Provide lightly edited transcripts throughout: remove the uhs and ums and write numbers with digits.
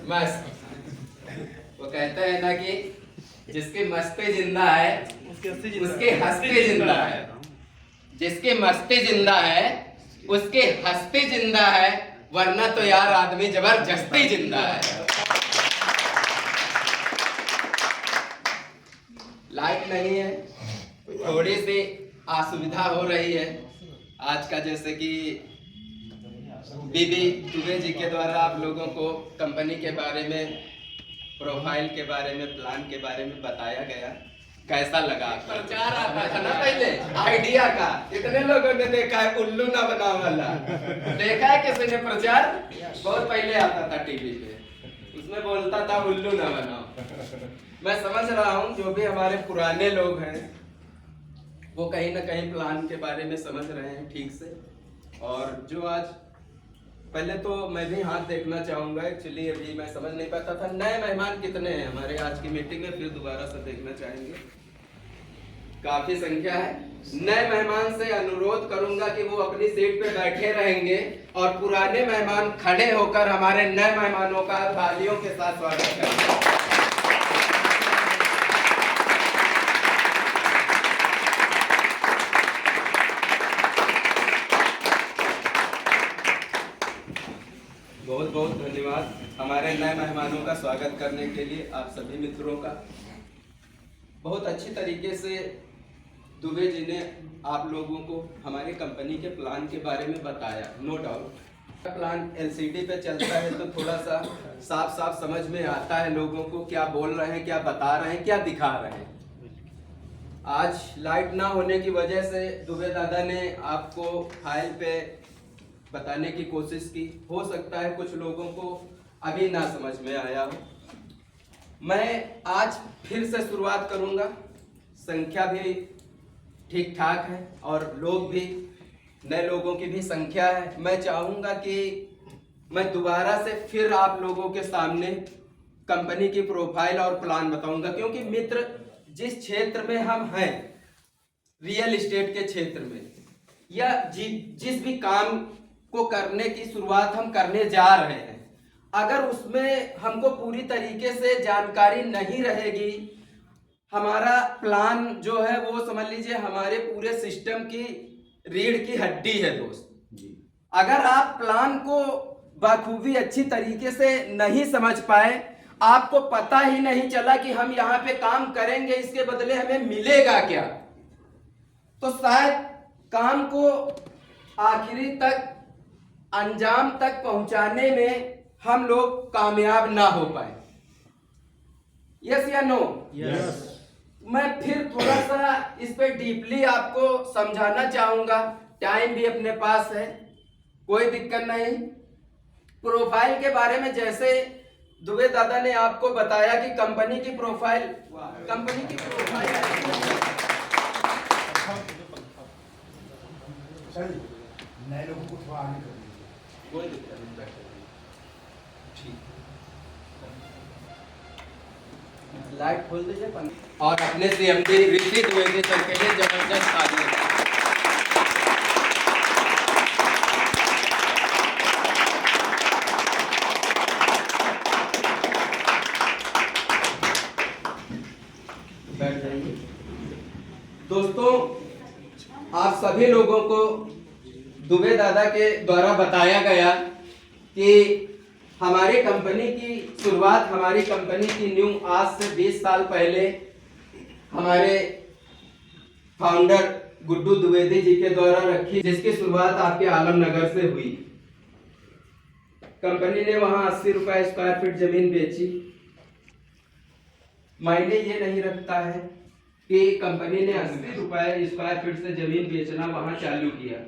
मस्त। वो कहते हैं ना कि जिसके मस्ते जिंदा है उसके हंसते जिंदा है, जिसके मस्ते जिंदा है उसके हंसते जिंदा है, वरना तो यार आदमी जबरदस्ती जिंदा है। लाइट नहीं है, थोड़ी सी असुविधा हो रही है आज का, जैसे कि बीबी दुबे जी के द्वारा आप लोगों को कंपनी के बारे में, प्रोफाइल के बारे में, प्लान के बारे में बताया गया। कैसा लगा? प्रचार आता था ना पहले आइडिया का, कितने लोगों ने देखा है उल्लू ना बना वाला? देखा है किसी ने प्रचार? बहुत पहले आता था टीवी पे, उसमें बोलता था उल्लू ना बनाओ। मैं समझ रहा हूँ जो भी हमारे पुराने लोग हैं वो कहीं ना कहीं प्लान के बारे में समझ रहे हैं ठीक से। और जो आज, पहले तो मैं भी हाथ देखना चाहूंगा, एक्चुअली अभी मैं समझ नहीं पाता था नए मेहमान कितने हैं हमारे आज की मीटिंग में, फिर दोबारा से देखना चाहेंगे। काफी संख्या है। नए मेहमान से अनुरोध करूंगा कि वो अपनी सीट पे बैठे रहेंगे और पुराने मेहमान खड़े होकर हमारे नए मेहमानों का तालियों के साथ स्वागत करेंगे। बहुत बहुत धन्यवाद हमारे नए मेहमानों का स्वागत करने के लिए आप सभी मित्रों का। बहुत अच्छी तरीके से दुबे जी ने आप लोगों को हमारी कंपनी के प्लान के बारे में बताया। नो डाउट प्लान एलसीडी पे चलता है तो थोड़ा सा साफ साफ समझ में आता है लोगों को क्या बोल रहे हैं, क्या बता रहे हैं, क्या दिखा रहे हैं। आज लाइट ना होने की वजह से दुबे दादा ने आपको फाइल पे बताने की कोशिश की। हो सकता है कुछ लोगों को अभी ना समझ में आया हो। मैं आज फिर से शुरुआत करूंगा। संख्या भी ठीक ठाक है और लोग भी, नए लोगों की भी संख्या है। मैं चाहूंगा कि मैं दोबारा से फिर आप लोगों के सामने कंपनी की प्रोफाइल और प्लान बताऊंगा, क्योंकि मित्र जिस क्षेत्र में हम हैं, रियल एस्टेट के क्षेत्र में, या जिस भी काम को करने की शुरुआत हम करने जा रहे हैं, अगर उसमें हमको पूरी तरीके से जानकारी नहीं रहेगी, हमारा प्लान जो है वो समझ लीजिए हमारे पूरे सिस्टम की रीढ़ की हड्डी है दोस्त जी। अगर आप प्लान को बखूबी अच्छी तरीके से नहीं समझ पाए, आपको पता ही नहीं चला कि हम यहाँ पे काम करेंगे, इसके बदले हमें मिलेगा क्या, तो शायद काम को आखिरी तक, अंजाम तक पहुंचाने में हम लोग कामयाब ना हो पाए। यस या नो? यस। मैं फिर थोड़ा सा इस पे डीपली आपको समझाना चाहूंगा। टाइम भी अपने पास है, कोई दिक्कत नहीं। प्रोफाइल के बारे में जैसे दुबे दादा ने आपको बताया कि कंपनी की प्रोफाइल, कंपनी की प्रोफाइल नए लोगों को थोड़ा आगे कर दीजिए। कोई दिक्कत नहीं, ठीक। लाइट खोल दीजिए और अपने सीएमडी ऋषि द्विवेदी सर के लिए जबरदस्त तालियां। बैठ जाइए। दोस्तों, आप सभी लोगों को दुबे दादा के द्वारा बताया गया कि हमारी कंपनी की शुरुआत, हमारी कंपनी की न्यू आज से 20 साल पहले हमारे फाउंडर गुड्डू द्विवेदी जी के द्वारा रखी, जिसकी शुरुआत आपके आलमनगर से हुई। कंपनी ने वहां 80 रुपए स्क्वायर फीट जमीन बेची। मायने ये नहीं रखता है कि कंपनी ने 80 रुपए स्क्वायर फीट से जमीन बेचना वहां चालू किया।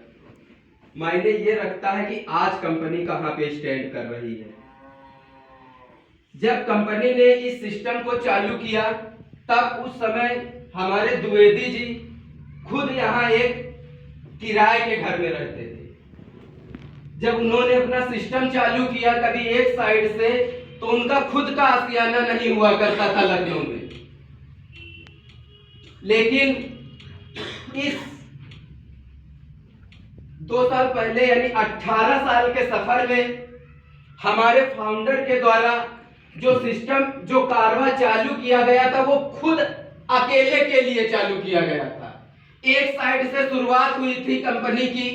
मायने ये रखता है कि आज कंपनी कहां पे स्टैंड कर रही है। जब कंपनी ने इस सिस्टम को चालू किया, तब उस समय हमारे द्विवेदी जी खुद यहाँ एक किराए के घर में रहते थे। जब उन्होंने अपना सिस्टम चालू किया कभी एक साइड से, तो उनका खुद का आशियाना नहीं हुआ करता था लखनऊ में। लेकिन इस 2 साल पहले यानी 18 साल के सफर में हमारे फाउंडर के द्वारा जो सिस्टम, जो कारवा चालू किया गया था, वो खुद अकेले के लिए चालू किया गया था। एक साइड से शुरुआत हुई थी कंपनी की।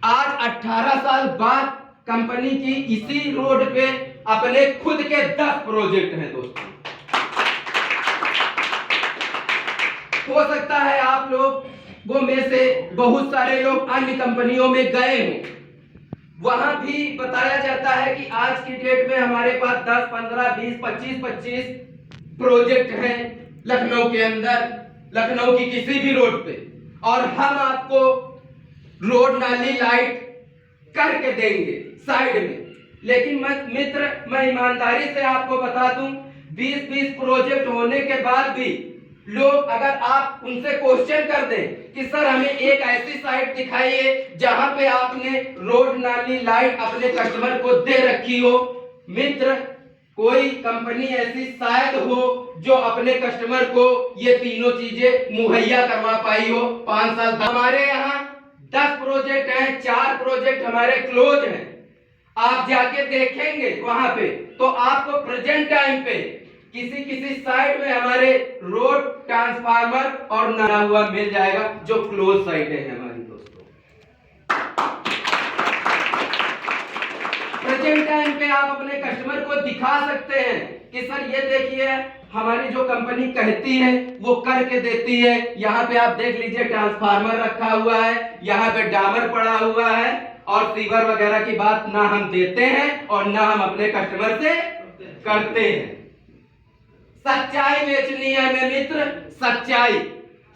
आज 18 साल बाद कंपनी की इसी रोड पे अपने खुद के 10 प्रोजेक्ट हैं दोस्तों। हो सकता है आप लोगों में से बहुत सारे लोग अन्य कंपनियों में गए हों, वहां भी बताया जाता है कि आज की डेट में हमारे पास 10, 15, 20, 25 प्रोजेक्ट हैं लखनऊ के अंदर, लखनऊ की किसी भी रोड पे, और हम आपको रोड, नाली, लाइट करके देंगे साइड में। लेकिन मित्र, मैं ईमानदारी से आपको बता दूं, 20 प्रोजेक्ट होने के बाद भी लोग, अगर आप उनसे क्वेश्चन कर दें कि सर हमें एक ऐसी साइट दिखाइए जहां पे आपने रोड, नाली, लाइट अपने कस्टमर को दे रखी हो, मित्र कोई कंपनी ऐसी शायद हो जो अपने कस्टमर को ये तीनों चीजें मुहैया करवा पाई हो 5 साल। हमारे यहाँ 10 प्रोजेक्ट हैं, 4 प्रोजेक्ट हमारे क्लोज हैं। आप जाके देखेंगे वहां पे तो आपको प्रेजेंट टाइम पे किसी साइड में हमारे रोड, ट्रांसफार्मर और नया हुआ मिल जाएगा, जो क्लोज साइट है हमारी दोस्तों। प्रेजेंट टाइम पे आप अपने कस्टमर को दिखा सकते हैं कि सर ये देखिए हमारी जो कंपनी कहती है वो करके देती है। यहाँ पे आप देख लीजिए ट्रांसफार्मर रखा हुआ है, यहाँ पे डामर पड़ा हुआ है, और सीवर वगैरह की बात ना हम देते हैं और ना हम अपने कस्टमर से करते हैं। सच्चाई बेचनी है हमें मित्र,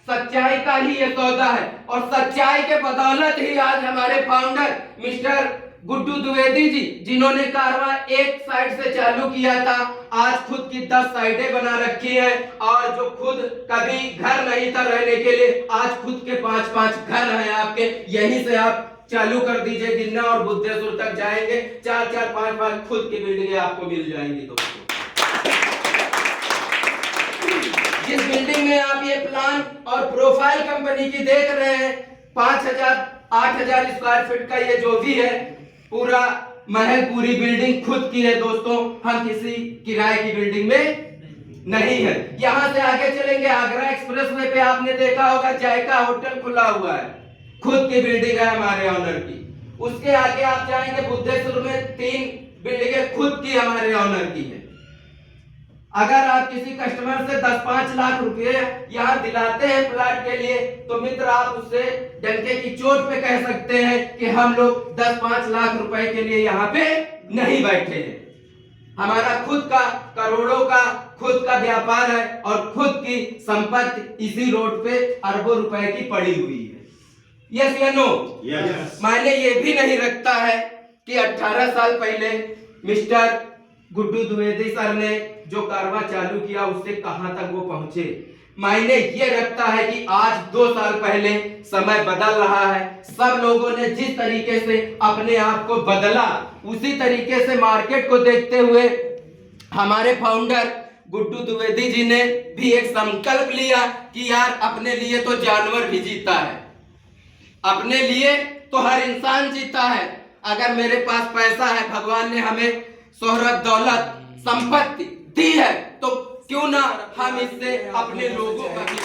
सच्चाई का ही ये सौदा है, और सच्चाई के बदौलत ही आज हमारे फाउंडर मिस्टर गुड्डू द्विवेदी जी, जिन्होंने कारवा एक साइड से चालू किया था, आज खुद की 10 साइटें बना रखी हैं, और जो खुद कभी घर नहीं था रहने के लिए, आज खुद के 5-5 घर हैं आपके। यहीं से आप चालू कर दीजिए गिनना, और बुद्धेश्वर तक जाएंगे, 4-4, 5-5 खुद की बिल्डिंगें आपको मिल जाएंगी दोस्तों। जिस बिल्डिंग में आप ये प्लान और प्रोफाइल कंपनी की देख रहे हैं, 5,000, 8,000 स्क्वायर फीट का ये जो भी है पूरा महल, पूरी बिल्डिंग खुद की है दोस्तों। हम किसी किराए की बिल्डिंग में नहीं है। यहां से आगे चलेंगे, आगरा एक्सप्रेसवे पे आपने देखा होगा जायका होटल खुला हुआ है, खुद की बिल्डिंग है हमारे ऑनर की। उसके आगे आप जाएंगे बुद्धेश्वर में 3 बिल्डिंगें खुद की हमारे ऑनर की है। अगर आप किसी कस्टमर से 10-5 लाख रुपए यहाँ दिलाते हैं प्लाट के लिए, तो मित्र आप उससे डंके की चोट पे कह सकते हैं कि हम लोग 10-5 लाख रुपए के लिए यहाँ पे नहीं बैठे हैं। हमारा खुद का करोड़ों का खुद का व्यापार है, और खुद की संपत्ति इसी रोड पे अरबों रुपए की पड़ी हुई है। यस या नो? मायने ये भी नहीं रखता है कि 18 साल पहले मिस्टर गुड्डू द्विवेदी सर ने जो कारवा चालू किया उससे कहां तक वो पहुंचे। मायने ये रखता है कि आज 2 साल पहले समय बदल रहा है। सब लोगों ने जिस तरीके से अपने आप को बदला, उसी तरीके से मार्केट को देखते हुए हमारे फाउंडर गुड्डू द्विवेदी जी ने भी एक संकल्प लिया कि यार अपने लिए तो जानवर भी जीता है, अपने लिए तो हर इंसान जीता है। अगर मेरे पास पैसा है, भगवान ने हमें शोहरत, दौलत, संपत्ति दी है, तो क्यों ना हम इससे अपने लोगों का भी।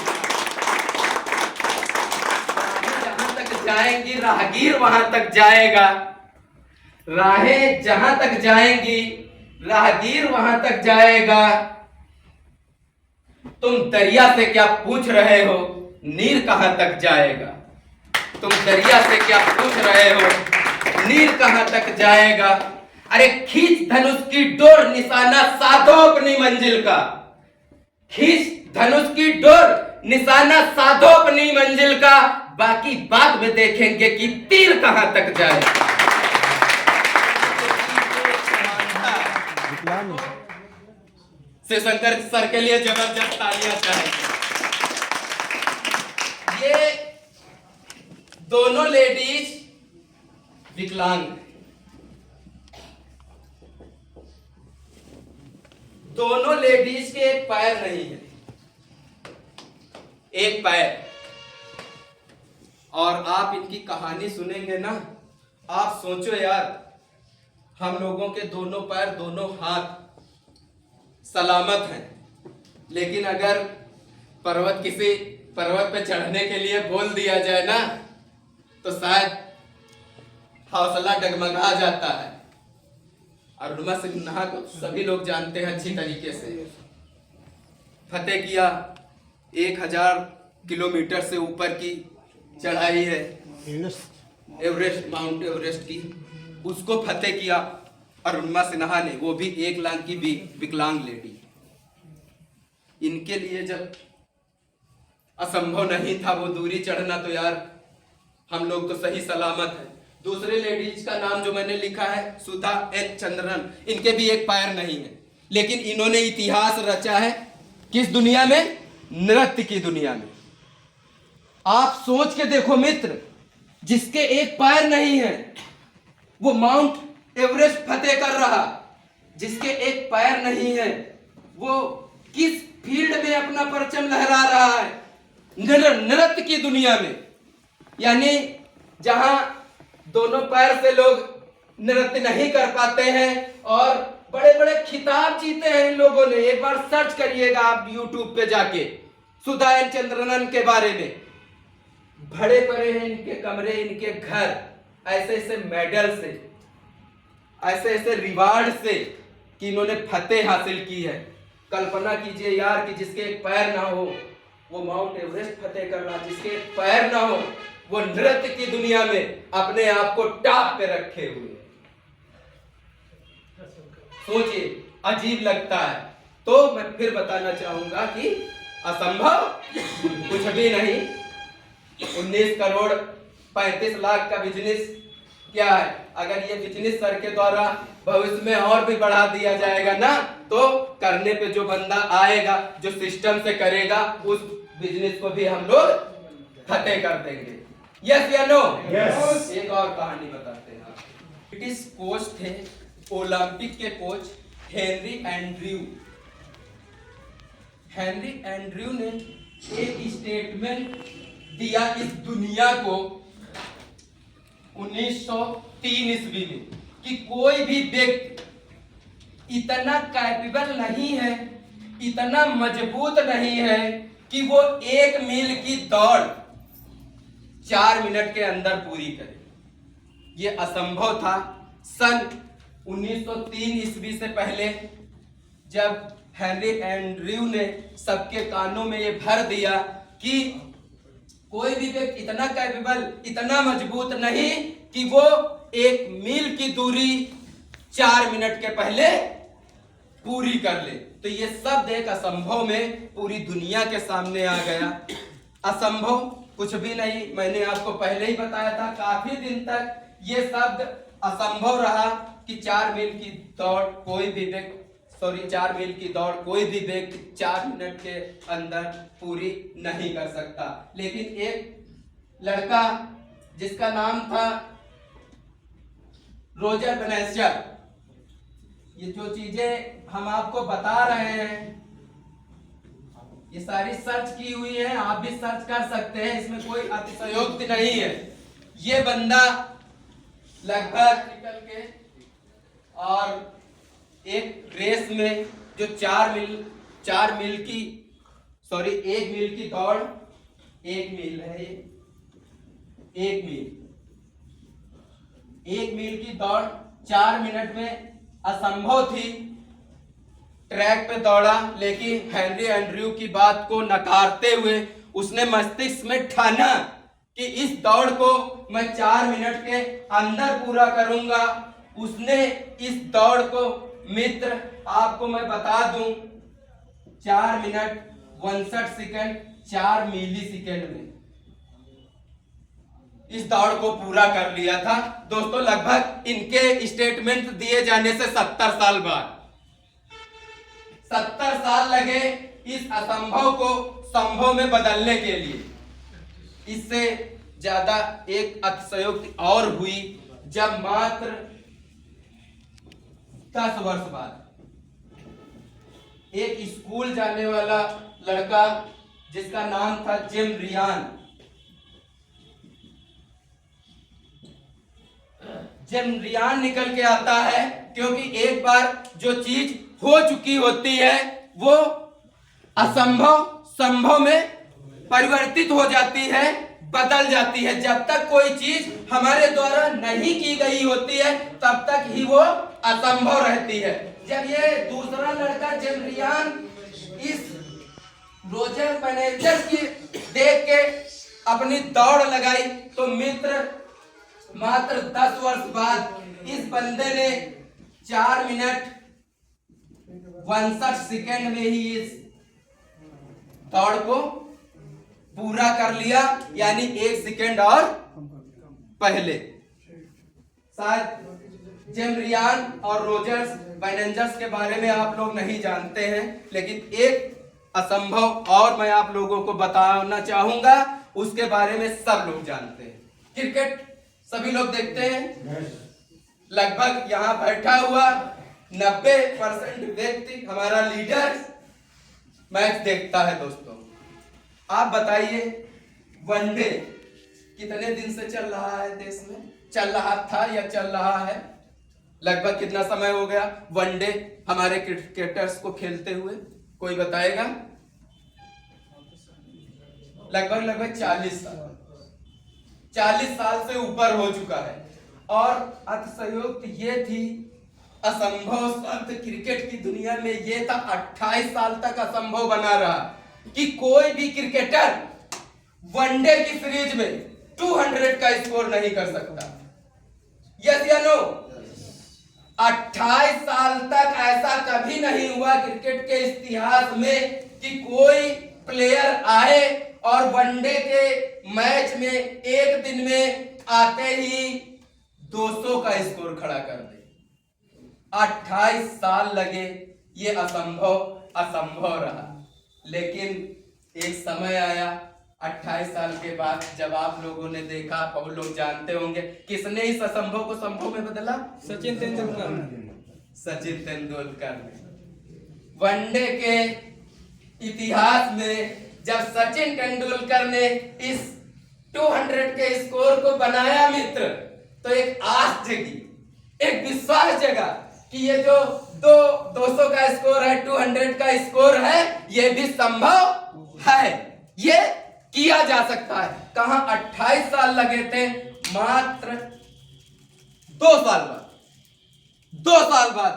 जहां तक जाएंगी राहगीर वहां तक जाएगा, राहें जहां तक जाएंगी राहगीर वहां तक जाएगा। तुम दरिया से क्या पूछ रहे हो, नीर कहां तक जाएगा। तुम दरिया से क्या पूछ रहे हो, नीर कहां तक जाएगा। अरे खींच धनुष की डोर, निशाना साधो अपनी मंजिल का। खींच धनुष की डोर, निशाना साधो अपनी मंजिल का। बाकी बाद में देखेंगे कि तीर कहां तक जाए। शिवशंकर सर के लिए जबरदस्त तालियां चाहेंगे। ये दोनों लेडीज विकलांग, दोनों लेडीज के एक पैर नहीं है, एक पैर। और आप इनकी कहानी सुनेंगे ना, आप सोचो यार, हम लोगों के दोनों पैर दोनों हाथ सलामत हैं, लेकिन अगर किसी पर्वत पे चढ़ने के लिए बोल दिया जाए ना, तो शायद हौसला डगमगा जाता है। अरुणिमा सिन्हा को सभी लोग जानते हैं अच्छी तरीके से। फतेह किया 1000 किलोमीटर से ऊपर की चढ़ाई है, एवरेस्ट, माउंट एवरेस्ट की, उसको फतेह किया अरुणिमा सिन्हा ने, वो भी 1 लाख की विकलांग लेडी। इनके लिए जब असंभव नहीं था वो दूरी चढ़ना, तो यार हम लोग तो सही सलामत हैं। दूसरे लेडीज का नाम जो मैंने लिखा है सुधा एन चंद्रन, इनके भी एक पैर नहीं है, लेकिन इन्होंने इतिहास रचा है किस दुनिया में? नृत्य की दुनिया में। आप सोच के देखो मित्र, जिसके एक पैर नहीं है वो माउंट एवरेस्ट फतेह कर रहा, जिसके एक पैर नहीं है वो किस फील्ड में अपना परचम लहरा रहा है? नृत्य की दुनिया में। यानी जहां दोनों पैर से लोग नृत्य नहीं कर पाते हैं और बड़े बड़े खिताब जीते हैं इन लोगों ने। एक बार सर्च करिएगा आप यूट्यूब पे जाके सुधा एन चंद्रन के बारे में। भरे पड़े हैं इनके कमरे, इनके घर, ऐसे ऐसे मेडल से, ऐसे ऐसे रिवार्ड से कि इन्होंने फतेह हासिल की है। कल्पना कीजिए यार कि जिसके एक पैर ना हो वो माउंट एवरेस्ट फतेह कर रहा, जिसके एक पैर ना हो वो नृत्य की दुनिया में अपने आप को टॉप पे रखे हुए। सोचिए, अजीब लगता है। तो मैं फिर बताना चाहूंगा कि असंभव कुछ भी नहीं। 19 करोड़ 35 लाख का बिजनेस क्या है? अगर ये बिजनेस सर के द्वारा भविष्य में और भी बढ़ा दिया जाएगा ना, तो करने पे जो बंदा आएगा, जो सिस्टम से करेगा, उस बिजनेस को भी हम लोग फतेह कर देंगे। यस या नो? यस। एक और कहानी बताते हैं। ब्रिटिश कोच थे, ओलंपिक के coach Henry Andrew. Henry Andrew ने एक स्टेटमेंट दिया इस दुनिया को 1903 ईस्वी में कि कोई भी व्यक्ति इतना कैपेबल नहीं है, इतना मजबूत नहीं है कि वो 1 मील की दौड़ 4 मिनट के अंदर पूरी करे। ये असंभव था। सन 1903 ईस्वी से पहले जब हेनरी एंड्रयू ने सबके कानों में ये भर दिया कि कोई भी व्यक्ति इतना कैपेबल, इतना मजबूत नहीं कि वो 1 मील की दूरी 4 मिनट के पहले पूरी कर ले, तो ये शब्द एक असंभव में पूरी दुनिया के सामने आ गया। असंभव कुछ भी नहीं, मैंने आपको पहले ही बताया था। काफी दिन तक ये शब्द असंभव रहा कि 4 मील की दौड़ कोई भी व्यक्ति 4 मील की दौड़ कोई भी व्यक्ति 4 मिनट के अंदर पूरी नहीं कर सकता। लेकिन एक लड़का जिसका नाम था रोजर बैनिस्टर, ये जो चीजें हम आपको बता रहे हैं ये सारी सर्च की हुई है, आप भी सर्च कर सकते हैं, इसमें कोई अतिशयोक्ति नहीं है। ये बंदा लगभग निकल के और एक रेस में जो 1 मील की दौड़, 1 मील है ये, 1 मील की दौड़ 4 मिनट में असंभव थी। ट्रैक पे दौड़ा, लेकिन हेनरी एंड्रयू की बात को नकारते हुए उसने मस्तिष्क में ठाना कि इस दौड़ को मैं 4 मिनट के अंदर पूरा करूंगा। उसने इस दौड़ को, मित्र आपको मैं बता दूं, 4 मिनट 59 सेकंड 4 मिली सेकंड में इस दौड़ को पूरा कर लिया था। दोस्तों, लगभग इनके स्टेटमेंट दिए जाने से 70 साल बाद 70 साल लगे इस असंभव को संभव में बदलने के लिए। इससे ज्यादा एक अतिशयोक्ति और हुई जब मात्र 10 वर्ष बाद एक स्कूल जाने वाला लड़का जिसका नाम था जिम रियान, चंद्रयान निकल के आता है, क्योंकि एक बार जो चीज हो चुकी होती है वो असंभव संभव में परिवर्तित हो जाती है, बदल जाती है। जब तक कोई चीज हमारे द्वारा नहीं की गई होती है तब तक ही वो असंभव रहती है। जब ये दूसरा लड़का चंद्रयान इस रोजर मैनेजर की देख के अपनी दौड़ लगाई तो मित्र मात्र 10 वर्ष बाद इस बंदे ने 4 मिनट 62 सेकेंड में ही इस दौड़ को पूरा कर लिया, यानी 1 सेकेंड और पहले। शायद चंद्रयान और रोजर्स बैनेंजर्स के बारे में आप लोग नहीं जानते हैं, लेकिन एक असंभव और मैं आप लोगों को बताना चाहूंगा, उसके बारे में सब लोग जानते हैं। क्रिकेट सभी लोग देखते हैं। लगभग यहाँ बैठा हुआ 90% व्यक्ति हमारा लीडर मैच देखता है। दोस्तों आप बताइए, वनडे कितने दिन से चल रहा है देश में? चल रहा था या चल रहा है? लगभग कितना समय हो गया वनडे हमारे क्रिकेटर्स को खेलते हुए? कोई बताएगा? लगभग 40 साल। 40 साल से ऊपर हो चुका है। और अतिशयोक्ति ये थी, असंभव शब्द क्रिकेट की दुनिया में ये था, 28 साल तक असंभव बना रहा कि कोई भी क्रिकेटर वनडे की सीरीज में 200 का स्कोर नहीं कर सकता। यस या नो? 28 साल तक ऐसा कभी नहीं हुआ क्रिकेट के इतिहास में कि कोई प्लेयर आए और वनडे के मैच में एक दिन में आते ही 200 का स्कोर खड़ा कर दे। 28 साल लगे, ये असंभव रहा। लेकिन एक समय आया 28 साल के बाद, जब आप लोगों ने देखा, आप लोग जानते होंगे किसने इस असंभव को संभव में बदला? सचिन तेंदुलकर ने। वनडे के इतिहास में जब सचिन तेंदुलकर ने इस 200 के स्कोर को बनाया मित्र, तो एक आस जगी, एक विश्वास जगा कि ये जो 200 का स्कोर है, 200 का स्कोर है, ये भी संभव है, ये किया जा सकता है। कहां 28 साल लगे थे, मात्र 2 साल बाद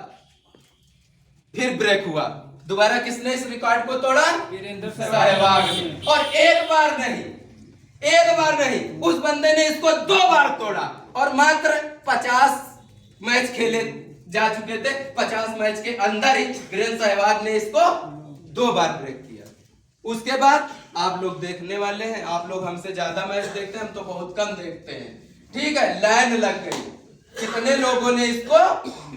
फिर ब्रेक हुआ। दोबारा किसने इस रिकॉर्ड को तोड़ा? वीरेंद्र सहवाग ने। और एक बार नहीं, उस बंदे ने इसको 2 बार तोड़ा। और मात्र 50 मैच खेले जा चुके थे, 50 मैच के अंदर ही वीरेंद्र सहवाग ने इसको 2 बार ब्रेक किया। उसके बाद आप लोग देखने वाले हैं, आप लोग हमसे ज्यादा मैच देखते हैं, हम तो बहुत कम देखते हैं। ठीक है, लाइन लग गई, कितने लोगों ने इसको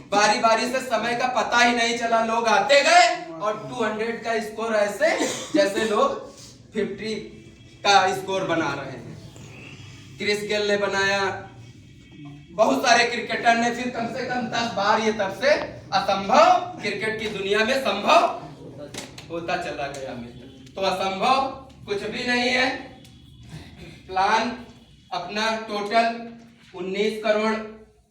बारी बारी से, समय का पता ही नहीं चला, लोग आते गए और 200 का स्कोर ऐसे जैसे लोग 50 का स्कोर बना रहे हैं। क्रिस गेल ने बनाया, बहुत सारे क्रिकेटर ने, फिर कम से कम 10 बार ये तब से असंभव क्रिकेट की दुनिया में संभव होता चला गया मित्र। तो असंभव कुछ भी नहीं है। प्लान अपना टोटल 19 करोड़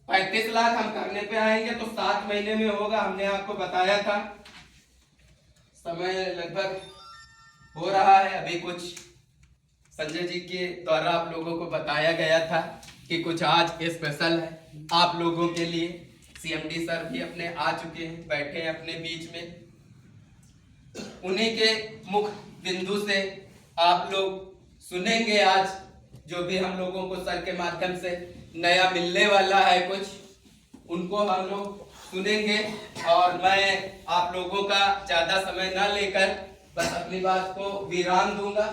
35 लाख हम करने पे आएंगे, तो 7 महीने में होगा, हमने आपको बताया था। समय लगभग हो रहा है, अभी कुछ संजय जी के द्वारा आप लोगों को बताया गया था कि कुछ आज स्पेशल है आप लोगों के लिए। सीएमडी सर भी अपने आ चुके हैं, बैठे हैं अपने बीच में। उन्हीं के मुख बिंदु से आप लोग सुनेंगे आज जो भी हम लोगों को सर के माध्यम से नया मिलने वाला है, कुछ उनको हम लोग सुनेंगे। और मैं आप लोगों का ज्यादा समय ना लेकर बस अपनी बात को विराम दूंगा।